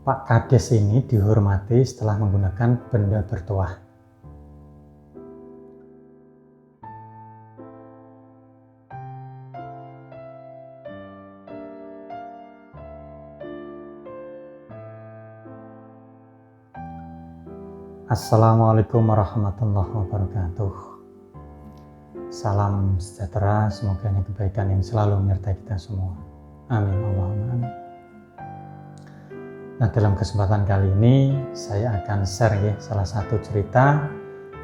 Pak Kades ini dihormati setelah menggunakan benda bertuah. Assalamualaikum warahmatullahi wabarakatuh. Salam sejahtera, semoga kebaikan yang selalu menyertai kita semua. Amin Allahumma amin. Nah, dalam kesempatan kali ini saya akan share salah satu cerita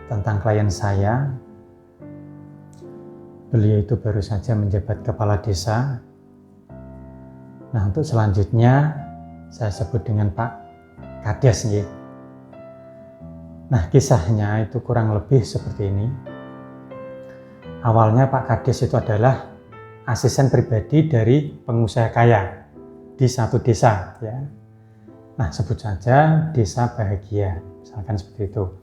tentang klien saya. Beliau itu baru saja menjabat kepala desa. Nah, untuk selanjutnya saya sebut dengan Pak Kades. Nah, kisahnya itu kurang lebih seperti ini. Awalnya Pak Kades itu adalah asisten pribadi dari pengusaha kaya di satu desa, ya. Nah, sebut saja Desa Bahagia, misalkan seperti itu.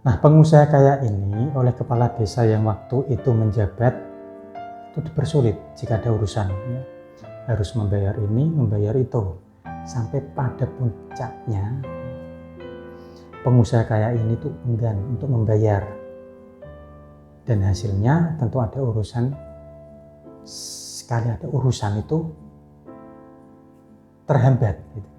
Nah, pengusaha kaya ini oleh kepala desa yang waktu itu menjabat itu dipersulit jika ada urusan, ya. Harus membayar ini, membayar itu, sampai pada puncaknya pengusaha kaya ini tuh enggan untuk membayar, dan hasilnya tentu ada urusan. Sekali ada urusan itu terhambat gitu.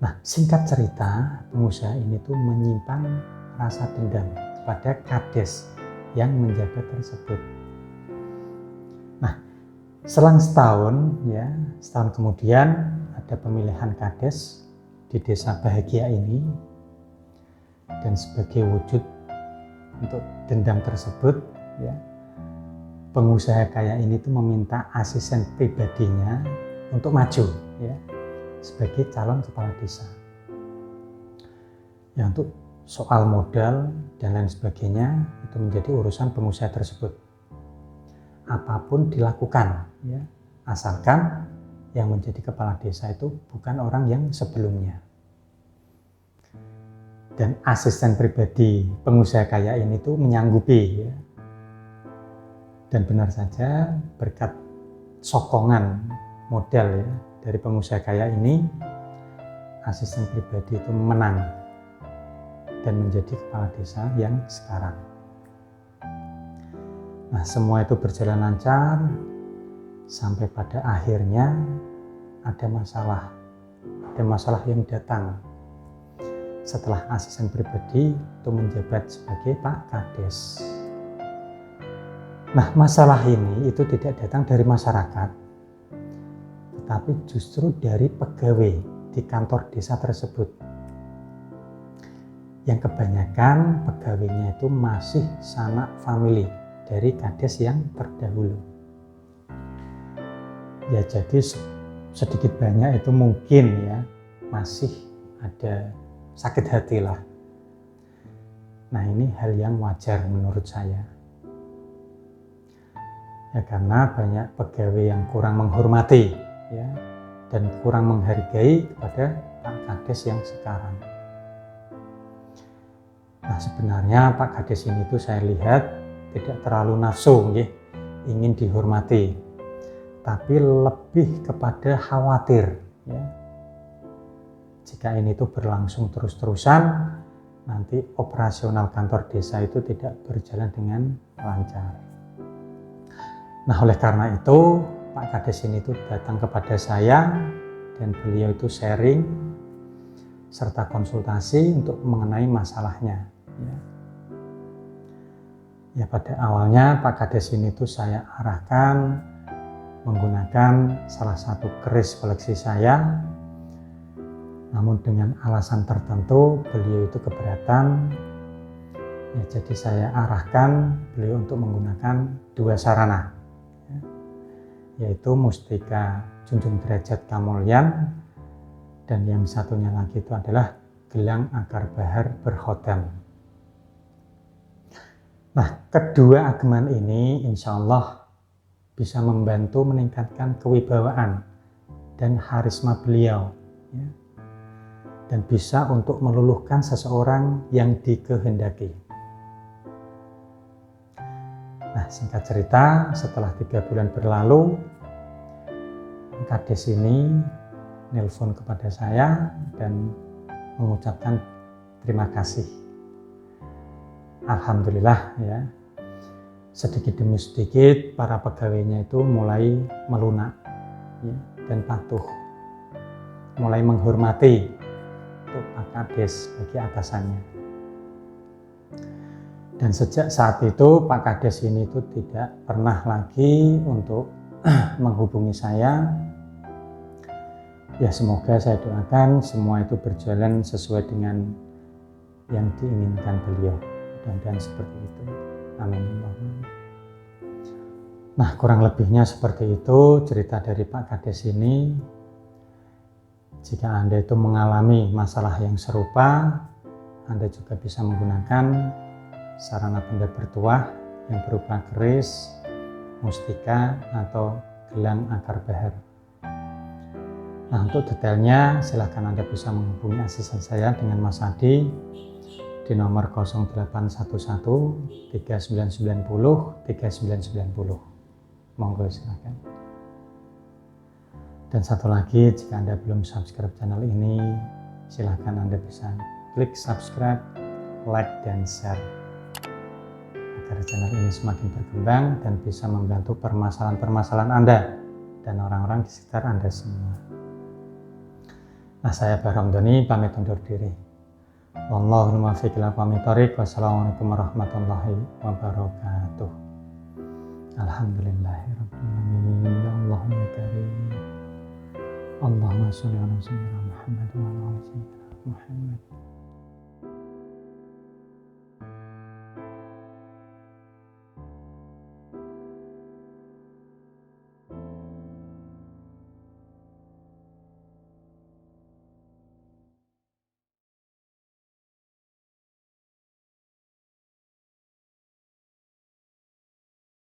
Nah, singkat cerita, pengusaha ini tuh menyimpan rasa dendam kepada Kades yang menjabat tersebut. Nah, selang setahun kemudian ada pemilihan Kades di Desa Bahagia ini, dan sebagai wujud untuk dendam tersebut, ya, pengusaha kaya ini tuh meminta asisten pribadinya untuk maju, ya, sebagai calon kepala desa. Ya, untuk soal modal dan lain sebagainya itu menjadi urusan pengusaha tersebut. Apapun dilakukan, ya, asalkan yang menjadi kepala desa itu bukan orang yang sebelumnya. Dan asisten pribadi pengusaha kaya ini tuh menyanggupi, ya. Dan benar saja berkat sokongan modal, ya, dari pengusaha kaya ini, asisten pribadi itu menang dan menjadi kepala desa yang sekarang. Nah, semua itu berjalan lancar sampai pada akhirnya ada masalah yang datang setelah asisten pribadi itu menjabat sebagai Pak Kades. Nah, masalah ini itu tidak datang dari masyarakat, tetapi justru dari pegawai di kantor desa tersebut, yang kebanyakan pegawainya itu masih sanak famili dari Kades yang terdahulu. Ya, jadi sedikit banyak itu mungkin, ya, masih ada sakit hati lah. Nah, ini hal yang wajar menurut saya. Ya, karena banyak pegawai yang kurang menghormati, ya, dan kurang menghargai kepada Pak Kades yang sekarang. Nah, sebenarnya Pak Kades ini tuh saya lihat tidak terlalu nafsu, ya, ingin dihormati, tapi lebih kepada khawatir, ya, jika ini tuh berlangsung terus-terusan, nanti operasional kantor desa itu tidak berjalan dengan lancar. Nah, oleh karena itu Pak Kades ini tuh datang kepada saya, dan beliau itu sharing serta konsultasi untuk mengenai masalahnya, ya. Ya, pada awalnya Pak Kades ini tuh saya arahkan menggunakan salah satu keris koleksi saya, namun dengan alasan tertentu beliau itu keberatan, ya, jadi saya arahkan beliau untuk menggunakan dua sarana, ya, yaitu mustika junjung derajat kamulyan, dan yang satunya lagi itu adalah gelang akar bahar berkhotam. Nah, kedua ageman ini insya Allah bisa membantu meningkatkan kewibawaan dan harisma beliau, ya, dan bisa untuk meluluhkan seseorang yang dikehendaki. Nah, singkat cerita, setelah 3 bulan berlalu, Kades ini nelpon kepada saya dan mengucapkan terima kasih. Alhamdulillah ya, sedikit demi sedikit para pegawainya itu mulai melunak ya, dan patuh, mulai menghormati untuk Pak Kades bagi atasannya. Dan sejak saat itu Pak Kades ini itu tidak pernah lagi untuk menghubungi saya. Ya semoga saya doakan semua itu berjalan sesuai dengan yang diinginkan beliau. Mudah-mudahan seperti itu. Amin. Nah kurang lebihnya seperti itu cerita dari Pak Kades ini. Jika Anda itu mengalami masalah yang serupa, Anda juga bisa menggunakan sarana benda bertuah yang berupa keris, mustika, atau gelang akar bahar. Nah untuk detailnya silahkan Anda bisa menghubungi asisten saya dengan Mas Adi di nomor 0811 3990 3990. Monggo silahkan. Dan satu lagi, jika Anda belum subscribe channel ini, silahkan Anda bisa klik subscribe, like, dan share agar channel ini semakin berkembang dan bisa membantu permasalahan-permasalahan Anda dan orang-orang di sekitar Anda semua. Nah, saya Bahram Doni pamit undur diri. Wallahu muwaffiq ila aqwamit thoriq. Wassalamualaikum warahmatullahi wabarakatuh. Alhamdulillahirabbil alamin. Ya Allah ya Karim. Allahumma shalli ala sayyidina Muhammad wa ala ali sayyidina Muhammad.